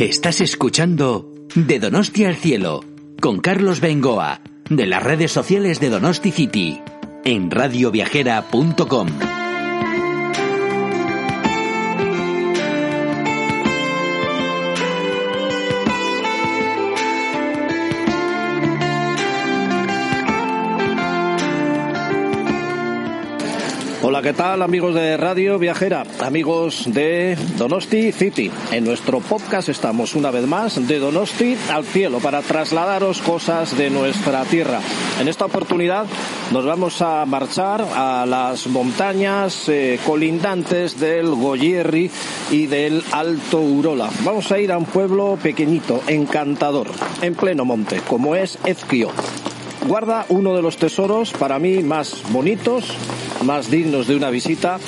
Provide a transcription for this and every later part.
Estás escuchando De Donosti al Cielo, con Carlos Bengoa, de las redes sociales de Donosti City, en radioviajera.com. Hola, ¿qué tal, amigos de Radio Viajera, amigos de Donosti City? En nuestro podcast estamos una vez más de Donosti al Cielo para trasladaros cosas de nuestra tierra. En esta oportunidad nos vamos a marchar a las montañas colindantes del Goierri y del Alto Urola. Vamos a ir a un pueblo pequeñito, encantador, en pleno monte, como es Ezkio. Guarda uno de los tesoros para mí más bonitos, más dignos de una visita,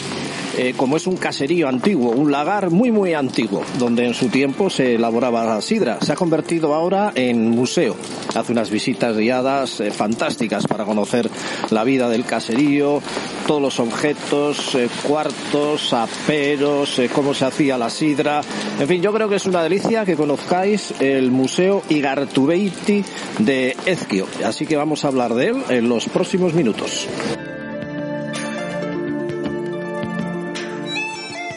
como es un caserío antiguo, un lagar muy antiguo, donde en su tiempo se elaboraba la sidra. Se ha convertido ahora en museo. Hace unas visitas guiadas fantásticas para conocer la vida del caserío, todos los objetos, cuartos, aperos, cómo se hacía la sidra. En fin, yo creo que es una delicia que conozcáis el Museo Igartubeiti de Ezkio. Así que vamos a hablar de él en los próximos minutos.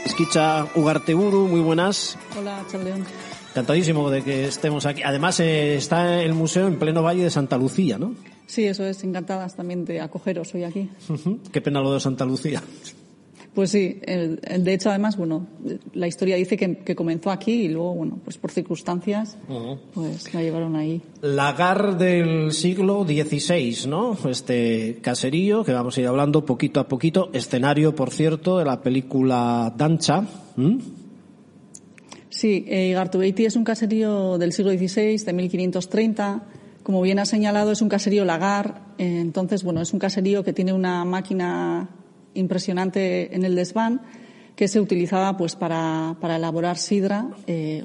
Esquicha Ugarteburu, muy buenas. Hola, Chaldeón. Encantadísimo de que estemos aquí. Además, está el museo en pleno Valle de Santa Lucía, ¿no? Sí, eso es. Encantadas también de acogeros hoy aquí. Qué pena lo de Santa Lucía. Pues sí. De hecho, además, bueno, la historia dice que comenzó aquí y luego, bueno, pues por circunstancias, pues la llevaron ahí. Lagar del siglo XVI, ¿no? Este caserío que vamos a ir hablando poquito a poquito. Escenario, por cierto, de la película Dancha. Sí, Igartubeiti es un caserío del siglo XVI, de 1530. Como bien ha señalado, es un caserío lagar. Entonces, bueno, es un caserío que tiene una máquina impresionante en el desván que se utilizaba pues para elaborar sidra,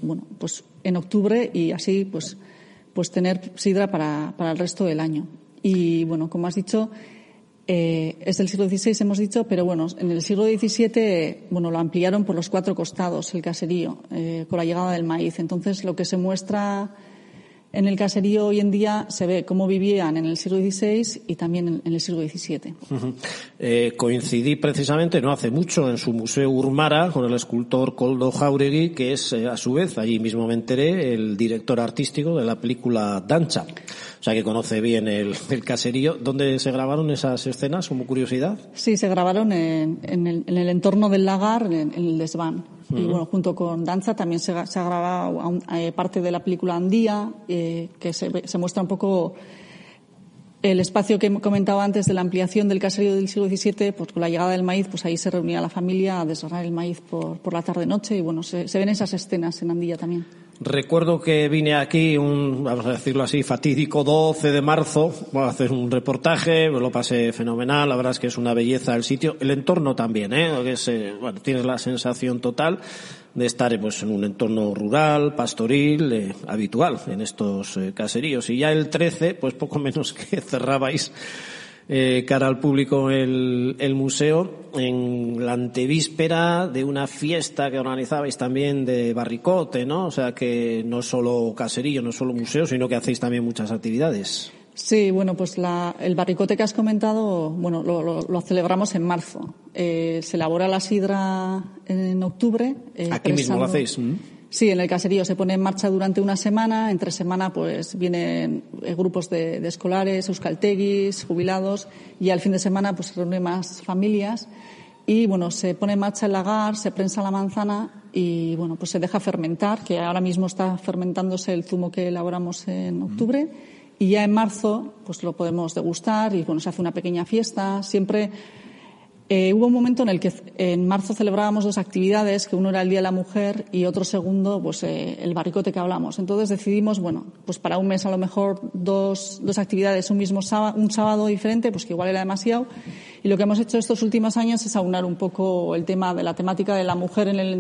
bueno, pues en octubre y así pues tener sidra para el resto del año. Y bueno, como has dicho, es del siglo XVI, hemos dicho, pero bueno, en el siglo XVII, bueno, lo ampliaron por los cuatro costados el caserío, con la llegada del maíz. Entonces, lo que se muestra en el caserío hoy en día se ve cómo vivían en el siglo XVI y también en el siglo XVII. Coincidí precisamente no hace mucho en su Museo Urmara con el escultor Koldo Jauregui, que es, a su vez, allí mismo me enteré, el director artístico de la película Dancha. O sea que conoce bien el caserío. ¿Dónde se grabaron esas escenas, como curiosidad? Sí, se grabaron en el entorno del lagar, en el desván. Y bueno, junto con Danza también se ha grabado parte de la película Andía, que se muestra un poco el espacio que he comentado antes de la ampliación del caserío del siglo XVII, pues con la llegada del maíz, pues ahí se reunía la familia a desgranar el maíz por la tarde-noche y bueno, se ven esas escenas en Andía también. Recuerdo que vine aquí vamos a decirlo así, fatídico 12 de marzo, voy a hacer un reportaje, me lo pasé fenomenal, la verdad es que es una belleza el sitio, el entorno también, que es, bueno, tienes la sensación total de estar pues en un entorno rural, pastoril, habitual en estos caseríos. Y ya el 13, pues poco menos que cerrabais cara al público el museo en la antevíspera de una fiesta que organizabais también de barricote, ¿no? O sea que no es solo caserío, no es solo museo, sino que hacéis también muchas actividades. Sí, bueno, pues el barricote que has comentado, bueno, lo celebramos en marzo. Se elabora la sidra en octubre. ¿Aquí mismo lo hacéis? Sí, en el caserío se pone en marcha durante una semana. Entre semana, pues vienen grupos de escolares, euskalteguis, jubilados, y al fin de semana, pues se reúnen más familias. Y bueno, se pone en marcha el lagar, se prensa la manzana y bueno, pues se deja fermentar, que ahora mismo está fermentándose el zumo que elaboramos en octubre. Y ya en marzo, pues lo podemos degustar y bueno, se hace una pequeña fiesta. Siempre hubo un momento en el que en marzo celebrábamos dos actividades, que uno era el Día de la Mujer y otro segundo, pues el barricote que hablamos. Entonces decidimos, bueno, pues para un mes a lo mejor dos actividades, un sábado diferente, pues que igual era demasiado. Y lo que hemos hecho estos últimos años es aunar un poco el tema de la temática de la mujer en el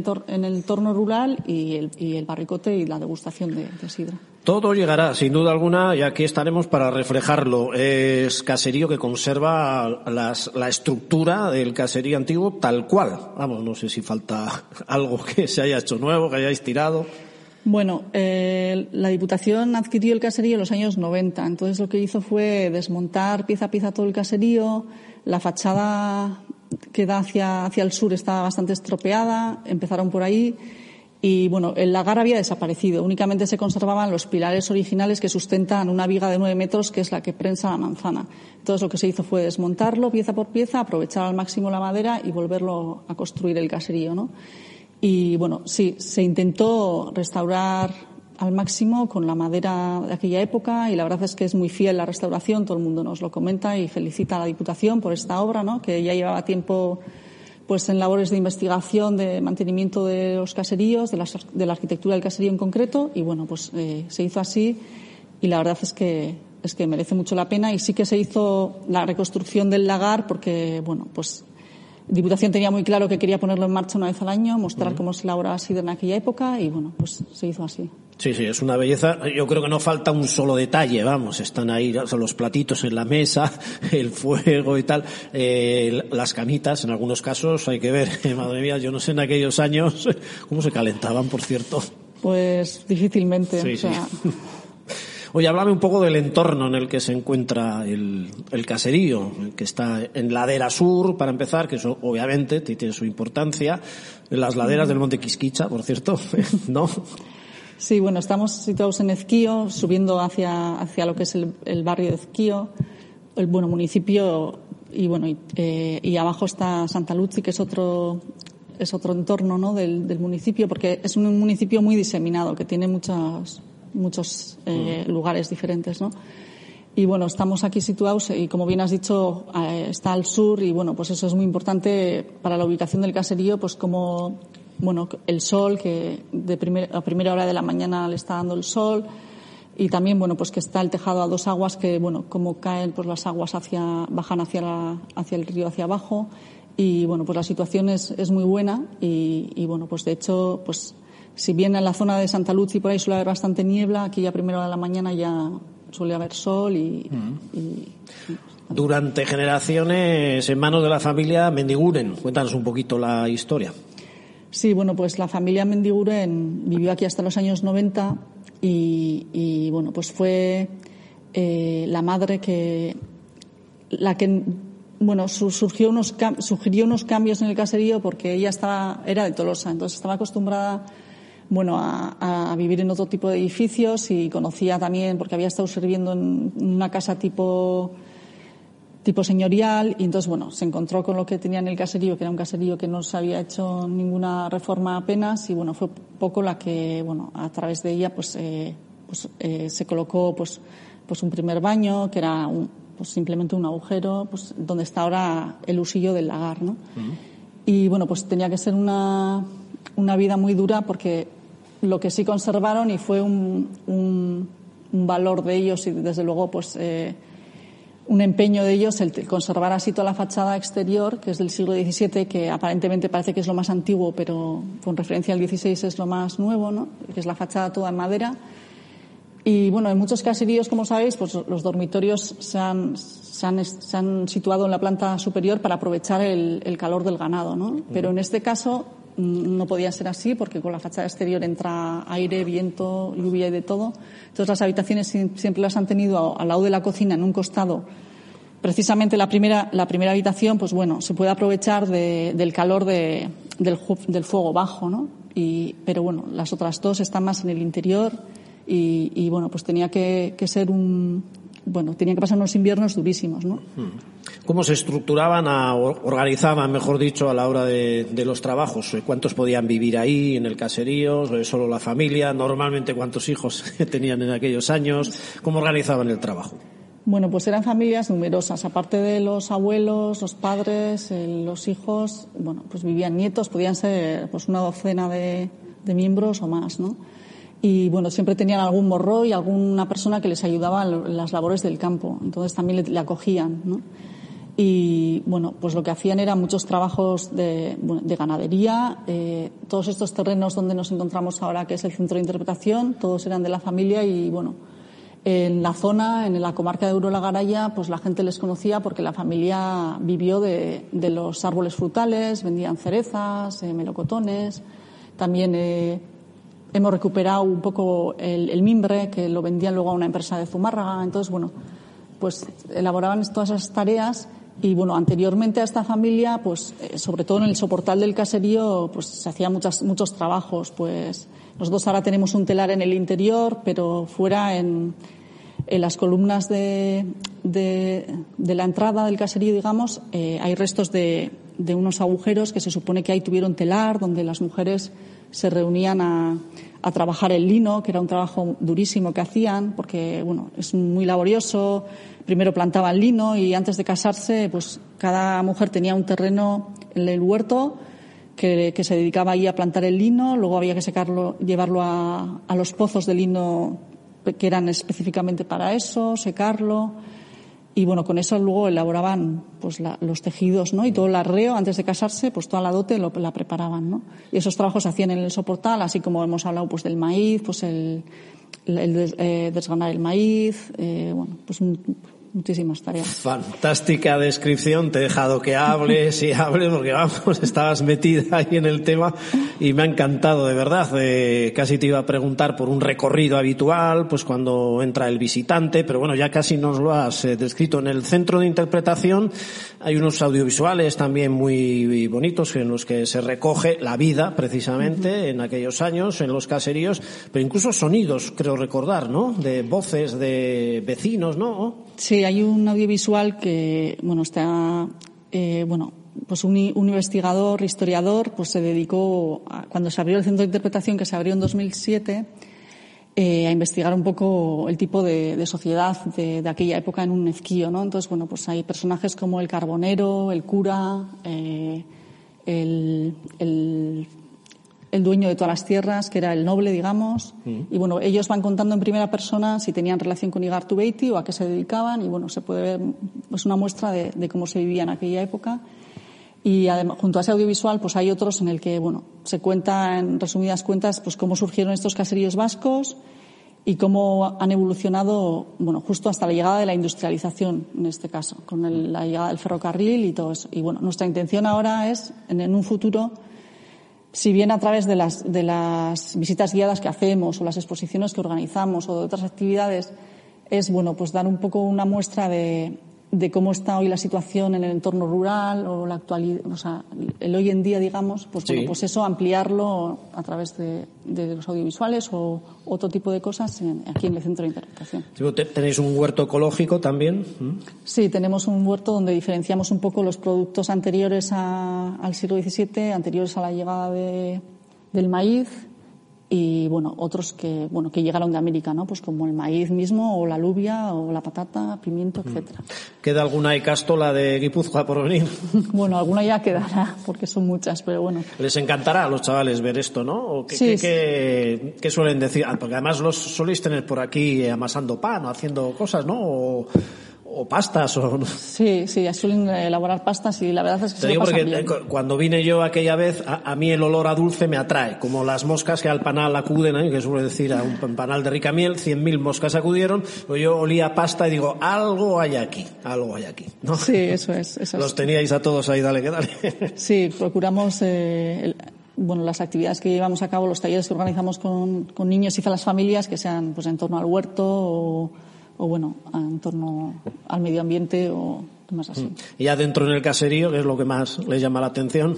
entorno rural y el barricote y la degustación de sidra. Todo llegará, sin duda alguna, y aquí estaremos para reflejarlo. Es caserío que conserva la estructura del caserío antiguo tal cual. Vamos, no sé si falta algo que se haya hecho nuevo, que hayáis tirado. Bueno, la Diputación adquirió el caserío en los años 90. Entonces lo que hizo fue desmontar pieza a pieza todo el caserío. La fachada que da hacia el sur está bastante estropeada. Empezaron por ahí. Y bueno, el lagar había desaparecido. Únicamente se conservaban los pilares originales que sustentan una viga de 9 metros, que es la que prensa la manzana. Entonces lo que se hizo fue desmontarlo pieza por pieza, aprovechar al máximo la madera y volverlo a construir el caserío, ¿no? Y bueno, sí, se intentó restaurar al máximo con la madera de aquella época y la verdad es que es muy fiel la restauración, todo el mundo nos lo comenta y felicita a la Diputación por esta obra, ¿no? Que ya llevaba tiempo pues en labores de investigación, de mantenimiento de los caseríos, de la arquitectura del caserío en concreto y bueno, pues se hizo así y la verdad es que merece mucho la pena y sí que se hizo la reconstrucción del lagar porque bueno, pues Diputación tenía muy claro que quería ponerlo en marcha una vez al año, mostrar cómo se elaboraba sidra en aquella época y bueno, pues se hizo así. Sí, es una belleza. Yo creo que no falta un solo detalle, vamos, están ahí los platitos en la mesa, el fuego y tal, las camitas, en algunos casos hay que ver, madre mía, yo no sé en aquellos años cómo se calentaban, por cierto. Pues difícilmente, sí. Oye, háblame un poco del entorno en el que se encuentra el caserío, que está en ladera sur, para empezar, que eso obviamente tiene su importancia, en las laderas del Monte Quisquicha, por cierto, ¿no? Sí, bueno, estamos situados en Ezquío, subiendo hacia lo que es el barrio de Ezquío, el municipio, y bueno, y abajo está Santa Luzi, que es otro entorno, ¿no? del municipio, porque es un municipio muy diseminado, que tiene muchos lugares diferentes, ¿no? Y bueno, estamos aquí situados y como bien has dicho, está al sur y bueno, pues eso es muy importante para la ubicación del caserío, pues como, bueno, el sol que a primera hora de la mañana le está dando el sol y también, bueno, pues que está el tejado a dos aguas que, bueno, como caen pues las aguas bajan hacia el río hacia abajo y bueno, pues la situación es muy buena y bueno, pues de hecho, pues si bien en la zona de Santa Luz y por ahí suele haber bastante niebla, aquí a primera hora de la mañana ya suele haber sol y Durante generaciones en manos de la familia Mendiguren. Cuéntanos un poquito la historia. Sí, bueno, pues la familia Mendiguren vivió aquí hasta los años 90 y bueno, pues fue la madre la que sugirió unos cambios en el caserío porque ella era de Tolosa, entonces estaba acostumbrada a vivir en otro tipo de edificios y conocía también, porque había estado sirviendo en una casa tipo señorial y entonces, se encontró con lo que tenía en el caserío, que era un caserío que no se había hecho ninguna reforma apenas y, fue poco la que, a través de ella, se colocó, un primer baño, que era simplemente un agujero, donde está ahora el usillo del lagar, ¿no? Y, tenía que ser una vida muy dura porque lo que sí conservaron y fue un valor de ellos y desde luego un empeño de ellos el conservar así toda la fachada exterior que es del siglo XVII, que aparentemente parece que es lo más antiguo pero con referencia al XVI es lo más nuevo, ¿no? Que es la fachada toda en madera y en muchos caseríos, como sabéis, los dormitorios se han situado en la planta superior para aprovechar el calor del ganado, ¿no? Pero en este caso no podía ser así porque con la fachada exterior entra aire, viento, lluvia y de todo. Entonces las habitaciones siempre las han tenido al lado de la cocina en un costado. Precisamente la primera habitación, se puede aprovechar del calor del fuego bajo, ¿no? Pero las otras dos están más en el interior y tenía que ser tenía que pasar unos inviernos durísimos, ¿no? ¿Cómo se estructuraban, organizaban, mejor dicho, a la hora de los trabajos? ¿Cuántos podían vivir ahí, en el caserío? ¿Solo la familia? ¿Normalmente cuántos hijos tenían en aquellos años? ¿Cómo organizaban el trabajo? Eran familias numerosas. Aparte de los abuelos, los padres, los hijos, vivían nietos. Podían ser, una docena de miembros o más, ¿no? Y siempre tenían algún morro y alguna persona que les ayudaba en las labores del campo. Entonces también le acogían, ¿no? Y lo que hacían eran muchos trabajos de ganadería. Todos estos terrenos donde nos encontramos ahora, que es el centro de interpretación, todos eran de la familia y en la zona, en la comarca de Urola-Garaya, la gente les conocía porque la familia vivió de los árboles frutales, vendían cerezas, melocotones, también hemos recuperado un poco el mimbre, que lo vendían luego a una empresa de Zumárraga. Entonces, bueno, pues elaboraban todas esas tareas. Y bueno, anteriormente a esta familia, pues sobre todo en el soportal del caserío, pues se hacían muchos trabajos. Pues nosotros ahora tenemos un telar en el interior, pero fuera en las columnas de la entrada del caserío, digamos, hay restos de unos agujeros que se supone que ahí tuvieron telar, donde las mujeres se reunían a trabajar el lino, que era un trabajo durísimo que hacían, porque bueno, es muy laborioso. Primero plantaban lino y antes de casarse, pues cada mujer tenía un terreno en el huerto que se dedicaba ahí a plantar el lino. Luego había que secarlo, llevarlo a los pozos de lino que eran específicamente para eso, secarlo. Y bueno, con eso luego elaboraban pues los tejidos, ¿no? Y todo el arreo antes de casarse, pues toda la dote la preparaban, ¿no? Y esos trabajos se hacían en el soportal, así como hemos hablado pues del maíz, pues el desgranar el maíz, bueno, pues muchísimas tareas. Fantástica descripción, te he dejado que hables y hables porque vamos, estabas metida ahí en el tema y me ha encantado, de verdad. Casi te iba a preguntar por un recorrido habitual, pues cuando entra el visitante, pero bueno, ya casi nos lo has descrito. En el centro de interpretación hay unos audiovisuales también muy bonitos en los que se recoge la vida, precisamente, en aquellos años, en los caseríos, pero incluso sonidos, creo recordar, ¿no? De voces de vecinos, ¿no? Sí, hay un audiovisual que, bueno, está, pues un investigador, historiador, pues se dedicó, cuando se abrió el centro de interpretación, que se abrió en 2007, a investigar un poco el tipo de sociedad de aquella época en un ezquío, ¿no? Entonces, bueno, pues hay personajes como el carbonero, el cura, el dueño de todas las tierras, que era el noble, digamos, y bueno, ellos van contando en primera persona si tenían relación con Igartubeitia o a qué se dedicaban, y bueno, se puede ver pues una muestra de cómo se vivía en aquella época. Y además, junto a ese audiovisual, pues hay otros en el que, bueno, se cuenta en resumidas cuentas, pues cómo surgieron estos caseríos vascos y cómo han evolucionado, bueno, justo hasta la llegada de la industrialización, en este caso, con la llegada del ferrocarril y todo eso. Y bueno, nuestra intención ahora es, en un futuro, si bien a través de las visitas guiadas que hacemos o las exposiciones que organizamos o de otras actividades, es bueno pues dar un poco una muestra de cómo está hoy la situación en el entorno rural o la actualidad, o sea, el hoy en día, digamos, pues sí. Bueno, pues eso ampliarlo a través de los audiovisuales o otro tipo de cosas aquí en el centro de interpretación. ¿Tenéis un huerto ecológico también? Sí, tenemos un huerto donde diferenciamos un poco los productos anteriores al siglo XVII, anteriores a la llegada del maíz, y bueno, otros que llegaron de América, ¿no? Pues como el maíz mismo, o la alubia, o la patata, pimiento, etcétera. ¿Queda alguna icastola de Guipúzcoa por venir? Bueno, alguna ya quedará, porque son muchas, pero bueno. Les encantará a los chavales ver esto, ¿no? ¿O qué suelen decir? Porque además los soléis tener por aquí amasando pan o haciendo cosas, ¿no? O pastas o no. Sí, suelen elaborar pastas y la verdad es que te digo porque bien. Cuando vine yo aquella vez, a mí el olor a dulce me atrae, como las moscas que al panal acuden, que suele decir a un panal de rica miel, 100.000 moscas acudieron, pues yo olía pasta y digo, algo hay aquí, ¿no? Sí, eso es. Los teníais a todos ahí, dale que dale. Sí, procuramos las actividades que llevamos a cabo, los talleres que organizamos con niños y las familias, que sean pues en torno al huerto o bueno, en torno al medio ambiente o más así. Y ya dentro en el caserío, ¿qué es lo que más les llama la atención?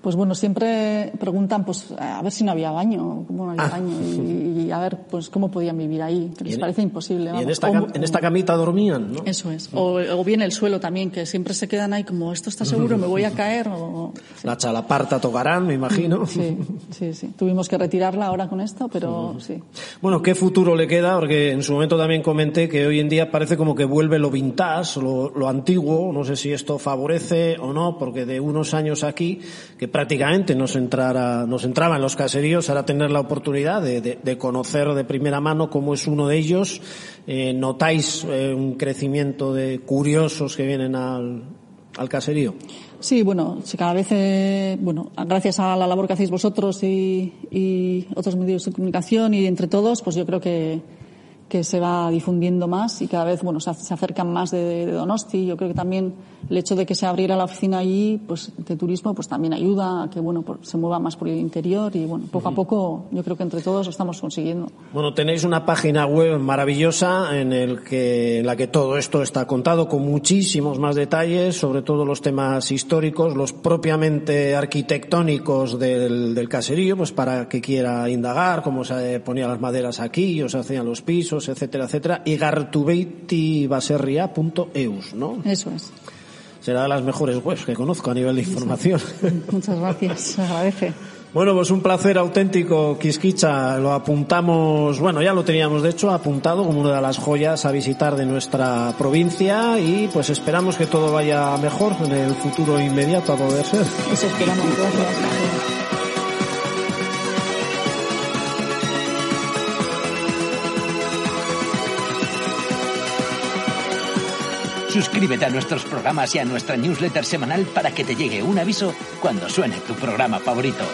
Pues bueno, siempre preguntan, pues, a ver si no había baño, cómo no había baño, y a ver, pues, cómo podían vivir ahí, que les parece imposible. Vamos. Y en esta camita dormían, ¿no? Eso es. O bien el suelo también, que siempre se quedan ahí como, ¿esto está seguro? ¿Me voy a caer? Sí. La chalaparta tocarán, me imagino. Sí. Tuvimos que retirarla ahora con esto, pero sí. Bueno, ¿qué futuro le queda? Porque en su momento también comenté que hoy en día parece como que vuelve lo vintage, lo antiguo. No sé si esto favorece o no, porque de unos años aquí, que prácticamente nos entraba en los caseríos, ahora tener la oportunidad de conocer de primera mano cómo es uno de ellos. ¿Notáis un crecimiento de curiosos que vienen al caserío? Sí, bueno, cada vez, gracias a la labor que hacéis vosotros y otros medios de comunicación y entre todos, pues yo creo que que se va difundiendo más y cada vez, se acercan más de Donosti. Yo creo que también el hecho de que se abriera la oficina allí, pues, de turismo, pues también ayuda a que, se mueva más por el interior y, poco a poco, yo creo que entre todos lo estamos consiguiendo. Bueno, tenéis una página web maravillosa en la que todo esto está contado con muchísimos más detalles, sobre todo los temas históricos, los propiamente arquitectónicos del caserío, pues para que quiera indagar, cómo se ponían las maderas aquí, o se hacían los pisos, etcétera, etcétera. igartubeitibaserria.eus, ¿no? Eso es. Será de las mejores webs que conozco a nivel de información. Muchas gracias, se agradece. Bueno, pues un placer auténtico, Quisquicha. Lo apuntamos, ya lo teníamos de hecho apuntado como una de las joyas a visitar de nuestra provincia y pues esperamos que todo vaya mejor en el futuro inmediato a poder ser. Eso esperamos, gracias. Suscríbete a nuestros programas y a nuestra newsletter semanal para que te llegue un aviso cuando suene tu programa favorito.